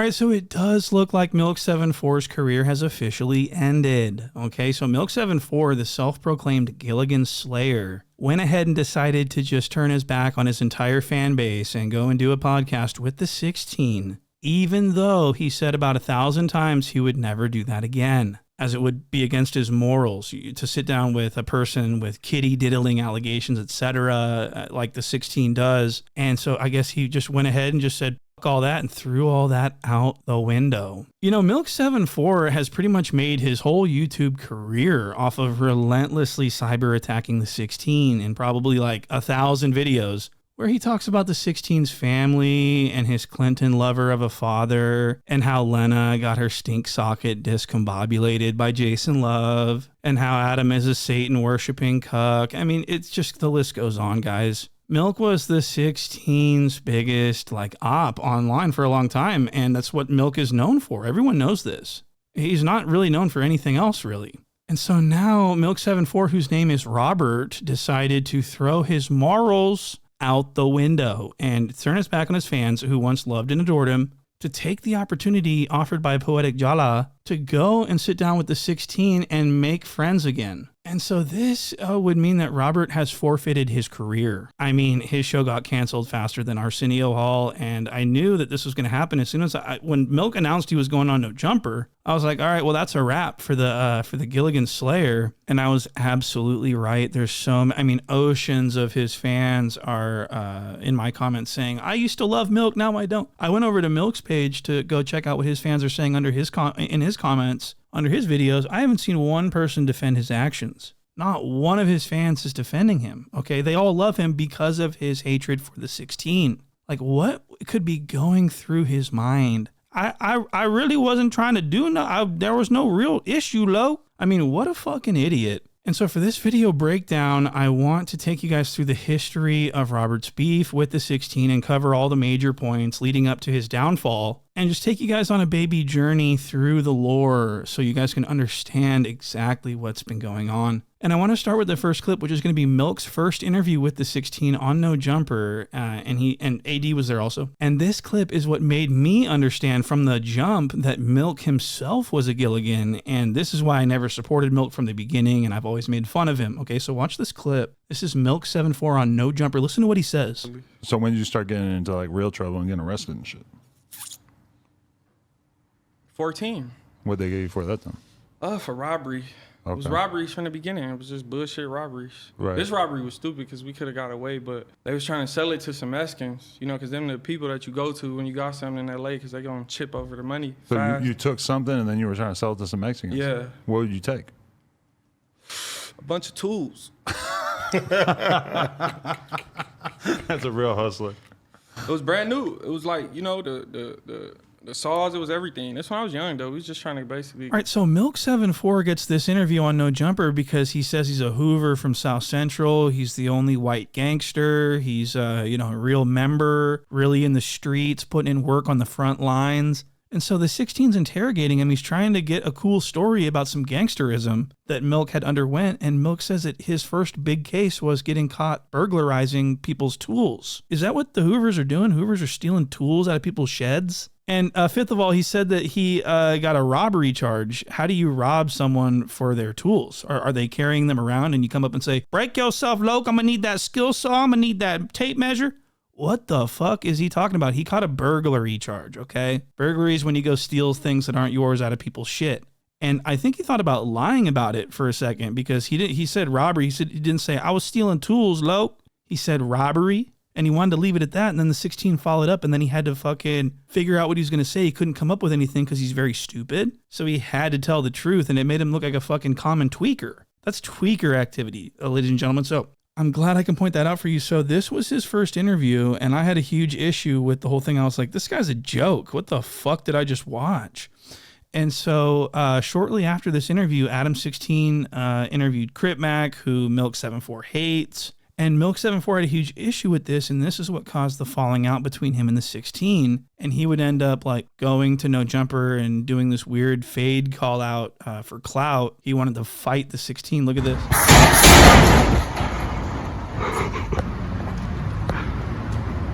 All right, so it does look like Milk74's career has officially ended. Okay, so Milk74, the self-proclaimed Gilligan Slayer, went ahead and decided to just turn his back on his entire fan base and go and do a podcast with the 16, even though he said about 1,000 times he would never do that again, as it would be against his morals to sit down with a person with kitty diddling allegations, etc., like the 16 does. And so I guess he just went ahead and just said, all that, and threw all that out the window. You know, Milk74 has pretty much made his whole YouTube career off of relentlessly cyber attacking the 16 in probably like 1,000 videos where he talks about the 16's family and his Clinton lover of a father and how Lena got her stink socket discombobulated by Jason Love and how Adam is a Satan worshipping cuck. I mean, it's just, the list goes on, guys. Milk was the 16's biggest op online for a long time, and that's what Milk is known for. Everyone knows this. He's not really known for anything else, really. And so now Milk74, whose name is Robert, decided to throw his morals out the window and turn his back on his fans who once loved and adored him, to take the opportunity offered by Poetic Jala to go and sit down with the 16 and make friends again. And so this would mean that Robert has forfeited his career. I mean, his show got canceled faster than Arsenio Hall, and I knew that this was going to happen as soon as when Milk announced he was going on No Jumper. I was like, all right, well, that's a wrap for the Gilligan Slayer. And I was absolutely right. There's oceans of his fans are in my comments saying, I used to love Milk, now I don't. I went over to Milk's page to go check out what his fans are saying under his in his comments. Under his videos, I haven't seen one person defend his actions. Not one of his fans is defending him, okay? They all love him because of his hatred for the 16. Like, what could be going through his mind? I really wasn't trying to do there was no real issue, Lo. I mean, what a fucking idiot. And so for this video breakdown, I want to take you guys through the history of Robert's beef with the 16 and cover all the major points leading up to his downfall, and just take you guys on a baby journey through the lore so you guys can understand exactly what's been going on. And I want to start with the first clip, which is going to be Milk's first interview with the 16 on No Jumper, and AD was there also. And this clip is what made me understand from the jump that Milk himself was a Gilligan, and this is why I never supported Milk from the beginning, and I've always made fun of him. Okay, so watch this clip. This is Milk74 on No Jumper. Listen to what he says. So when did you start getting into like real trouble and getting arrested and shit? 14. What'd they get you for that then? For robbery. Okay. It was robberies from the beginning. It was just bullshit robberies. Right. This robbery was stupid because we could have got away, but they was trying to sell it to some Mexicans, you know, because them the people that you go to when you got something in LA because they going to chip over the money So fast. you took something and then you were trying to sell it to some Mexicans? Yeah. What would you take? A bunch of tools. That's a real hustler. It was brand new. It was like, you know, the saws, it was everything. That's when I was young, though. We was just trying to basically... All right, so Milk74 gets this interview on No Jumper because he says he's a Hoover from South Central. He's the only white gangster. He's, a real member, really in the streets, putting in work on the front lines. And so the 16's interrogating him. He's trying to get a cool story about some gangsterism that Milk had underwent. And Milk says that his first big case was getting caught burglarizing people's tools. Is that what the Hoovers are doing? Hoovers are stealing tools out of people's sheds? And fifth of all, he said that he got a robbery charge. How do you rob someone for their tools? Are they carrying them around and you come up and say, break yourself, Loke, I'm going to need that skill saw, I'm going to need that tape measure? What the fuck is he talking about? He caught a burglary charge, okay? Burglary is when you go steal things that aren't yours out of people's shit. And I think he thought about lying about it for a second because he said robbery. He didn't say, I was stealing tools, Loke. He said robbery. And he wanted to leave it at that. And then the 16 followed up and then he had to fucking figure out what he was going to say. He couldn't come up with anything because he's very stupid. So he had to tell the truth and it made him look like a fucking common tweaker. That's tweaker activity, ladies and gentlemen. So I'm glad I can point that out for you. So this was his first interview and I had a huge issue with the whole thing. I was like, this guy's a joke. What the fuck did I just watch? And so shortly after this interview, Adam16 interviewed Crip Mac, who Milk74 hates. And Milk74 had a huge issue with this, and this is what caused the falling out between him and the 16. And he would end up like going to No Jumper and doing this weird fade call out for clout. He wanted to fight the 16. Look at this. I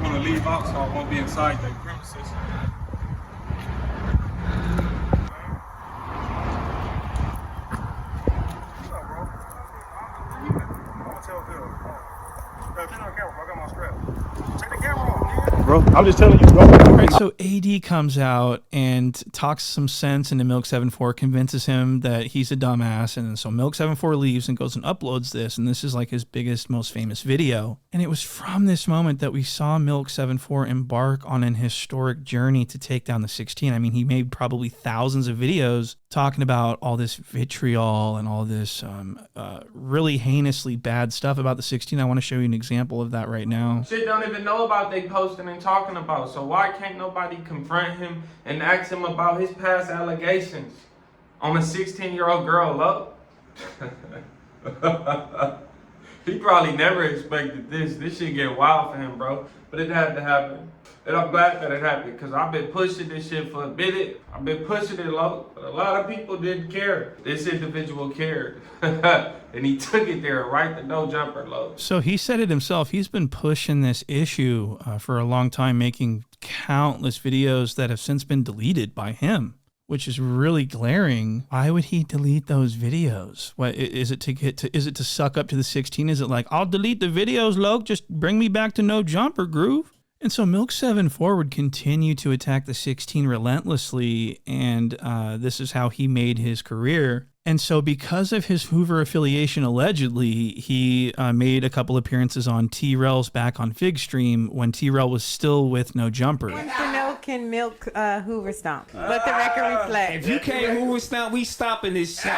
want to leave out so I won't be inside the premises. I'm just telling you, go. All right, so AD comes out and talks some sense into Milk74, convinces him that he's a dumbass, and so Milk74 leaves and goes and uploads this, and this is like his biggest, most famous video. And it was from this moment that we saw Milk74 embark on an historic journey to take down the 16. I mean, he made probably thousands of videos talking about all this vitriol and all this really heinously bad stuff about the 16. I want to show you an example of that right now. Shit don't even know about they posting and talking about. So why can't nobody confront him and ask him about his past allegations on a 16-year-old girl, look? He probably never expected this. This shit get wild for him, bro. But it had to happen. And I'm glad that it happened, because I've been pushing this shit for a minute. I've been pushing it low, but a lot of people didn't care. This individual cared. And he took it there, right? The no jumper low. So he said it himself. He's been pushing this issue for a long time, making countless videos that have since been deleted by him, which is really glaring. Why would he delete those videos? What is it to get to? Is it to suck up to the 16? Is it like, I'll delete the videos, Loke, just bring me back to no jumper groove? And so Milk74 would continue to attack the 16 relentlessly, and this is how he made his career. And so because of his Hoover affiliation, allegedly, he made a couple appearances on T-Rel's Back on Fig stream when T-Rel was still with No Jumper. Can Milk Hoover stomp? Let the record reflect. If you can't Hoover stomp, we stopping this shit.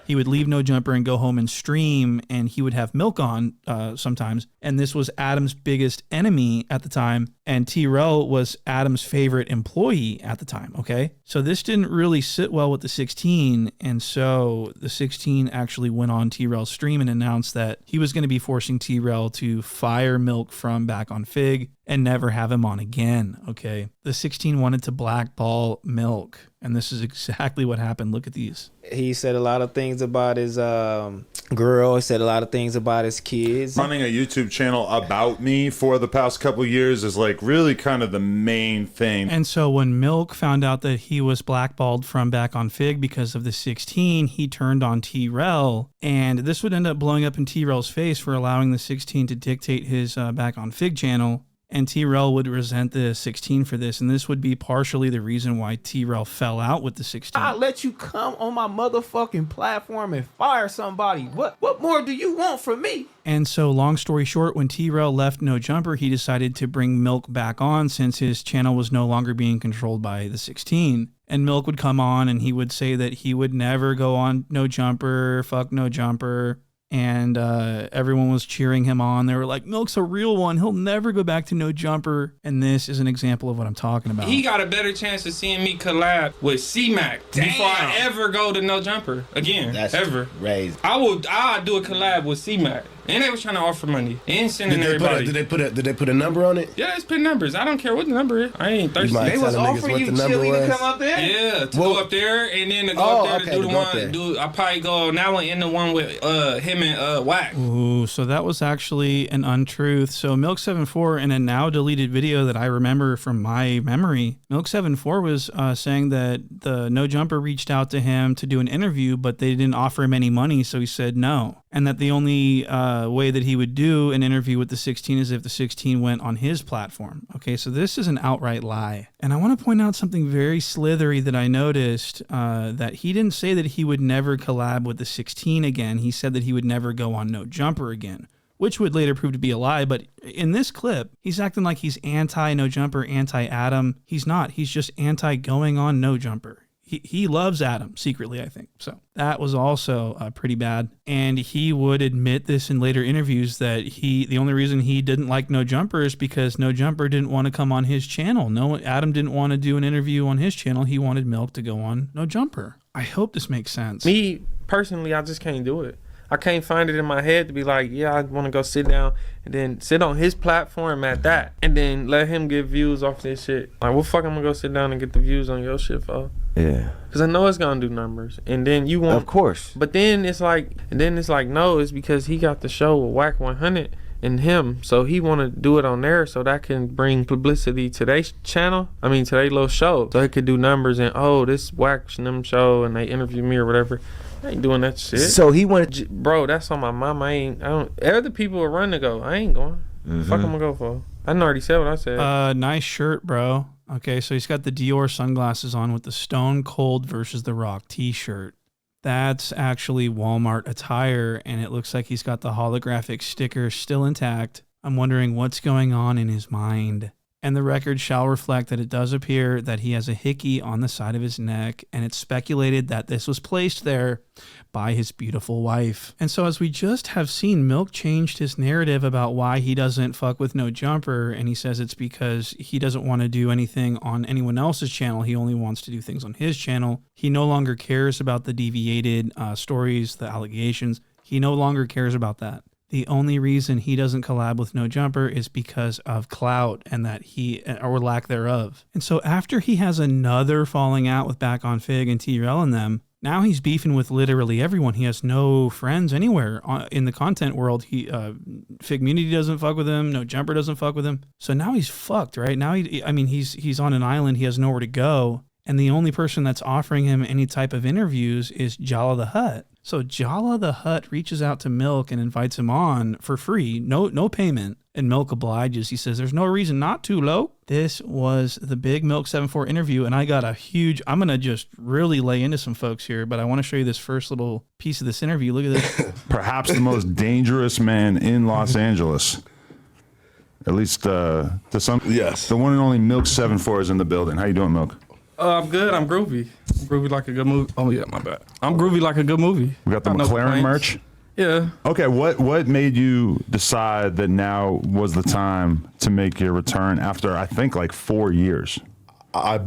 He would leave No Jumper and go home and stream, and he would have Milk on sometimes. And this was Adam's biggest enemy at the time, and T-Rel was Adam's favorite employee at the time, okay? So this didn't really sit well with the 16, and so the 16 actually went on T-Rel's stream and announced that he was going to be forcing T-Rel to fire Milk from Back on Fig and never have him on again, okay? The 16 wanted to blackball Milk, and this is exactly what happened. Look at these. He said a lot of things about his girl. He said a lot of things about his kids. Running a YouTube channel about me for the past couple years is like really kind of the main thing. And so when Milk found out that he was blackballed from Back on Fig because of the 16, he turned on T-Rel, and this would end up blowing up in T-Rel's face for allowing the 16 to dictate his Back on Fig channel. And T-Rel would resent the 16 for this, and this would be partially the reason why T-Rel fell out with the 16. I'll let you come on my motherfucking platform and fire somebody. What more do you want from me? And so, long story short, when T-Rel left No Jumper, he decided to bring Milk back on since his channel was no longer being controlled by the 16. And Milk would come on and he would say that he would never go on No Jumper, fuck No Jumper. And everyone was cheering him on. They were like, Milk's a real one. He'll never go back to No Jumper. And this is an example of what I'm talking about. He got a better chance of seeing me collab with C-Mac before I ever go to No Jumper again. That's ever. Raised. I'll do a collab with C-Mac. And they was trying to offer money and sending everybody. Did they put a number on it? Yeah, it's put numbers. I don't care what the number is. I ain't thirsty. might They was tell them niggas offering what you the number Chili to was. come up there? Yeah, to go up there and then to go up there to do the one. I probably go on that one and the one with him and Wack. Ooh, so that was actually an untruth. So Milk74, in a now deleted video that I remember from my memory, Milk74 was saying that the No Jumper reached out to him to do an interview, but they didn't offer him any money, so he said no. And that the only way that he would do an interview with the 16 is if the 16 went on his platform. Okay, so this is an outright lie. And I want to point out something very slithery that I noticed, that he didn't say that he would never collab with the 16 again. He said that he would never go on No Jumper again, which would later prove to be a lie. But in this clip, he's acting like he's anti-No Jumper, anti-Adam. He's not. He's just anti-going on No Jumper. He loves Adam secretly, I think. So that was also pretty bad. And he would admit this in later interviews that the only reason he didn't like No Jumper is because No Jumper didn't want to come on his channel. No, Adam didn't want to do an interview on his channel. He wanted Milk to go on No Jumper. I hope this makes sense. Me, personally, I just can't do it. I can't find it in my head to be like, yeah, I want to go sit down and then sit on his platform at that and then let him get views off this shit. Like, what fuck I'm going to go sit down and get the views on your shit for? Yeah. Because I know it's going to do numbers. And then you want... Of course. But then it's like, no, it's because he got the show with Whack 100 and him. So he want to do it on there so that can bring publicity to their channel. I mean, to their little show. So it could do numbers and, oh, this Whack them show and they interview me or whatever. I ain't doing that shit. So he wanted... Bro, that's on my mama. Other people are running to go. I ain't going. Fuck I'm gonna go for. I didn't already say what I said. Nice shirt, bro. Okay, so he's got the Dior sunglasses on with the Stone Cold versus The Rock t-shirt. That's actually Walmart attire, and it looks like he's got the holographic sticker still intact. I'm wondering what's going on in his mind. And the record shall reflect that it does appear that he has a hickey on the side of his neck, and it's speculated that this was placed there by his beautiful wife. And so as we just have seen, Milk changed his narrative about why he doesn't fuck with No Jumper, and he says it's because he doesn't want to do anything on anyone else's channel. He only wants to do things on his channel. He no longer cares about the deviated stories, the allegations. He no longer cares about that. The only reason he doesn't collab with No Jumper is because of clout and that or lack thereof. And so after he has another falling out with Back on Fig and T-Rel and them, now he's beefing with literally everyone. He has no friends anywhere in the content world. Figmunity doesn't fuck with him. No Jumper doesn't fuck with him. So now he's fucked, right? Now he's on an island. He has nowhere to go. And the only person that's offering him any type of interviews is Jala the Hutt. So Jala the Hutt reaches out to Milk and invites him on for free, no payment. And Milk obliges. He says, there's no reason not to, Lo. This was the big Milk74 interview, and I got I'm going to just really lay into some folks here, but I want to show you this first little piece of this interview. Look at this. Perhaps the most dangerous man in Los Angeles. At least to some. Yes. The one and only Milk74 is in the building. How you doing, Milk? I'm good. I'm groovy. I'm groovy like a good movie. Oh, yeah, my bad. I'm groovy like a good movie. We got the McLaren merch. Yeah. Okay, what made you decide that now was the time to make your return after, I think, like 4 years? I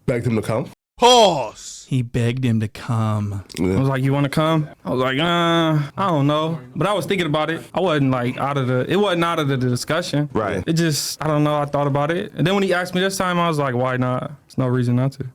begged him to come. Pause. He begged him to come. I was like, you want to come? I was like, I don't know. But I was thinking about it. I wasn't like it wasn't out of the discussion. Right. It just, I don't know. I thought about it. And then when he asked me this time, I was like, why not? There's no reason not to.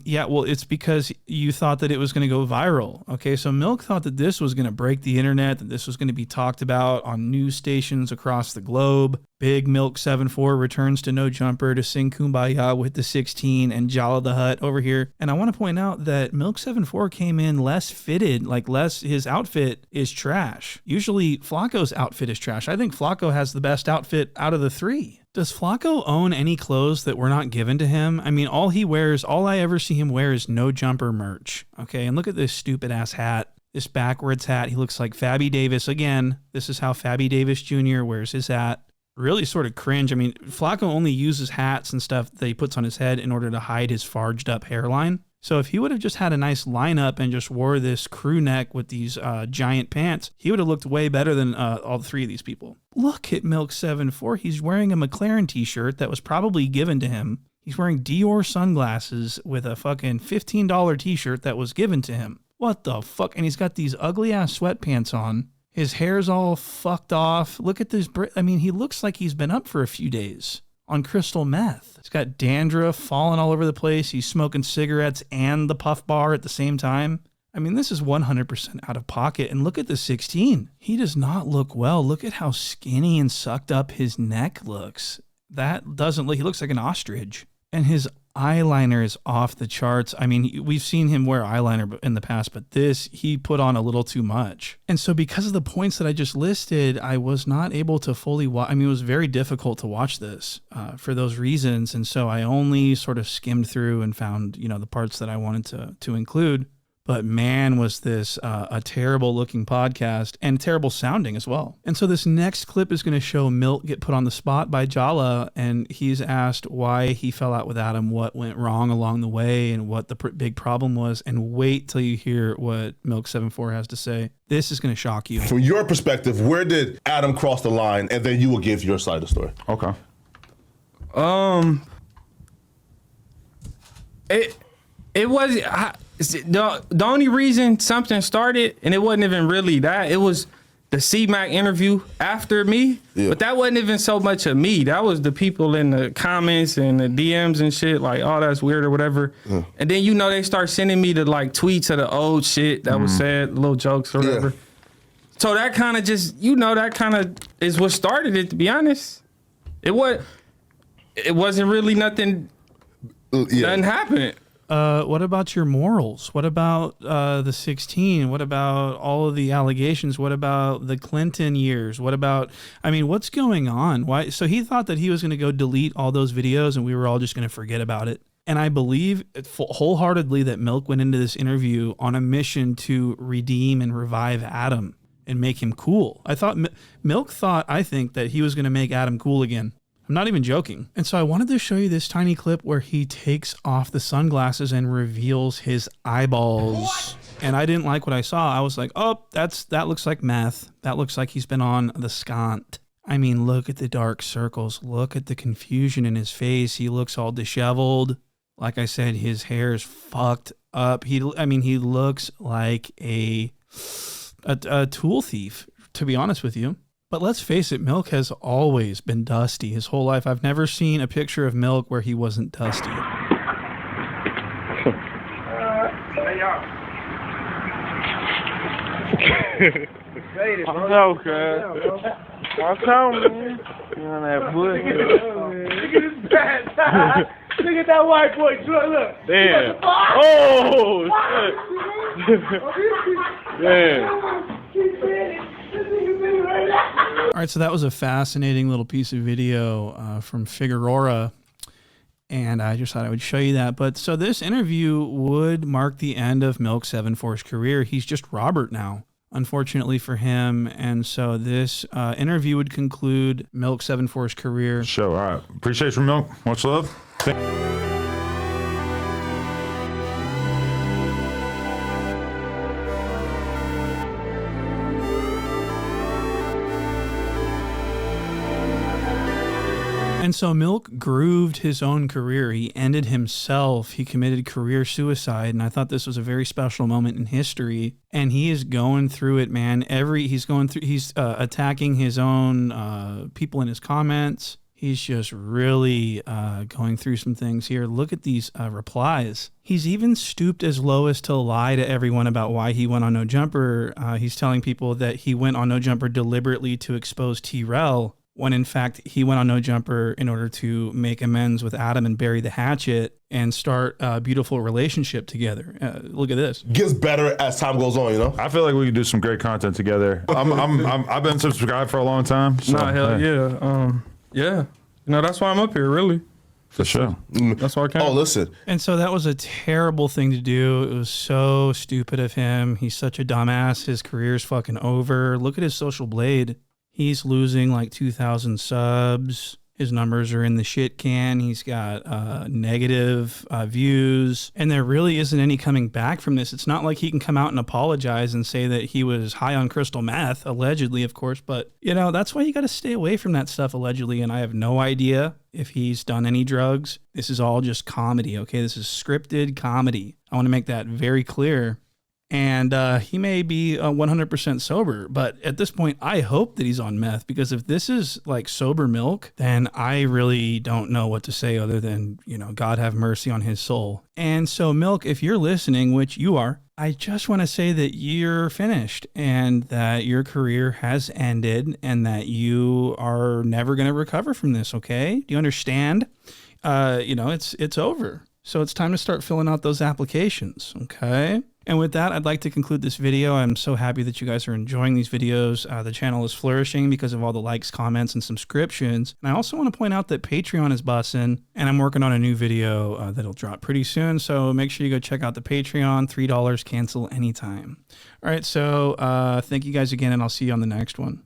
Yeah, well, it's because you thought that it was going to go viral. Okay, so Milk thought that this was going to break the internet, that this was going to be talked about on news stations across the globe. Big Milk74 returns to No Jumper to sing Kumbaya with the 16 and Jala the Hutt over here. And I want to point out that Milk74 came in less fitted, his outfit is trash. Usually Flacco's outfit is trash. I think Flacco has the best outfit out of the three. Does Flacco own any clothes that were not given to him? I mean, all I ever see him wear is No Jumper merch. Okay, and look at this stupid ass hat. This backwards hat. He looks like Fabby Davis again. This is how Fabby Davis Jr. wears his hat. Really sort of cringe. I mean, Flacco only uses hats and stuff that he puts on his head in order to hide his farged up hairline. So if he would have just had a nice lineup and just wore this crew neck with these giant pants, he would have looked way better than all three of these people. Look at Milk74. He's wearing a McLaren t-shirt that was probably given to him. He's wearing Dior sunglasses with a fucking $15 t-shirt that was given to him. What the fuck? And he's got these ugly ass sweatpants on. His hair's all fucked off. Look at this. He looks like he's been up for a few days on crystal meth. He's got dandruff falling all over the place. He's smoking cigarettes and the puff bar at the same time. I mean, this is 100% out of pocket. And look at the 16. He does not look well. Look at how skinny and sucked up his neck looks. That doesn't look, he looks like an ostrich. And his eyeliner is off the charts. I mean, we've seen him wear eyeliner in the past, but this, he put on a little too much. And so because of the points that I just listed, I was not able to fully watch. I mean, it was very difficult to watch this for those reasons. And so I only sort of skimmed through and found, the parts that I wanted to include. But man, was this a terrible looking podcast and terrible sounding as well. And so this next clip is going to show Milk get put on the spot by Jala, and he's asked why he fell out with Adam, what went wrong along the way, and what the big problem was. And wait till you hear what Milk74 has to say. This is going to shock you. From your perspective, where did Adam cross the line? And then you will give your side of the story. Okay. It was the only reason something started, and it wasn't even really that. It was the C-Mac interview after me, but that wasn't even so much of me. That was the people in the comments and the DMs and shit, like, oh, that's weird or whatever. And then, they start sending me the tweets of the old shit that was said, little jokes or whatever. So that kind of just, that kind of is what started it, to be honest. It wasn't really nothing. Nothing happened. your morals? What about the 16? What about all of the allegations? What about the Clinton years? What about, I mean, what's going on? Why? So he thought that he was going to go delete all those videos and we were all just going to forget about it. And I believe wholeheartedly that Milk went into this interview on a mission to redeem and revive Adam and make him cool. Milk thought, I think, that he was going to make Adam cool again. I'm not even joking. And so I wanted to show you this tiny clip where he takes off the sunglasses and reveals his eyeballs. What? And I didn't like what I saw. I was like, oh, that looks like meth. That looks like he's been on the scont. I mean, look at the dark circles. Look at the confusion in his face. He looks all disheveled. Like I said, his hair is fucked up. He looks like a tool thief, to be honest with you. But let's face it, Milk has always been dusty his whole life. I've never seen a picture of Milk where he wasn't dusty. I'm joking. I'm coming. You on that bush. Look at his bad. Look at that white boy. Look. Damn. Oh, shit. Damn. All right, so that was a fascinating little piece of video from Figueroa, and I just thought I would show you that. But so this interview would mark the end of Milk74's career. He's just Robert now, unfortunately for him. And so this interview would conclude Milk74's career. Show. All right. Appreciate you, Milk. Much love. And so Milk grooved his own career. He ended himself. He committed career suicide. And I thought this was a very special moment in history. And he is going through it, man. He's attacking his own people in his comments. He's just really going through some things here. Look at these replies. He's even stooped as low as to lie to everyone about why he went on No Jumper. He's telling people that he went on No Jumper deliberately to expose T-Rel, when in fact he went on No Jumper in order to make amends with Adam and bury the hatchet and start a beautiful relationship together. Look at this. Gets better as time goes on, you know? I feel like we could do some great content together. I've been subscribed for a long time. So, Nah, hell yeah. Yeah. That's why I'm up here, really. For sure. That's why I came. Oh, listen. And so that was a terrible thing to do. It was so stupid of him. He's such a dumbass. His career's fucking over. Look at his social blade. He's losing like 2,000 subs. His numbers are in the shit can. He's got negative views. And there really isn't any coming back from this. It's not like he can come out and apologize and say that he was high on crystal meth, allegedly, of course. But, that's why you got to stay away from that stuff, allegedly. And I have no idea if he's done any drugs. This is all just comedy, okay? This is scripted comedy. I want to make that very clear. And he may be 100% sober, but at this point, I hope that he's on meth, because if this is like sober Milk, then I really don't know what to say other than, God have mercy on his soul. And so Milk, if you're listening, which you are, I just want to say that you're finished and that your career has ended and that you are never going to recover from this, okay? Do you understand? It's over. So it's time to start filling out those applications, okay? And with that, I'd like to conclude this video. I'm so happy that you guys are enjoying these videos. The channel is flourishing because of all the likes, comments, and subscriptions. And I also want to point out that Patreon is bussin', and I'm working on a new video that'll drop pretty soon. So make sure you go check out the Patreon. $3, cancel anytime. All right, so thank you guys again, and I'll see you on the next one.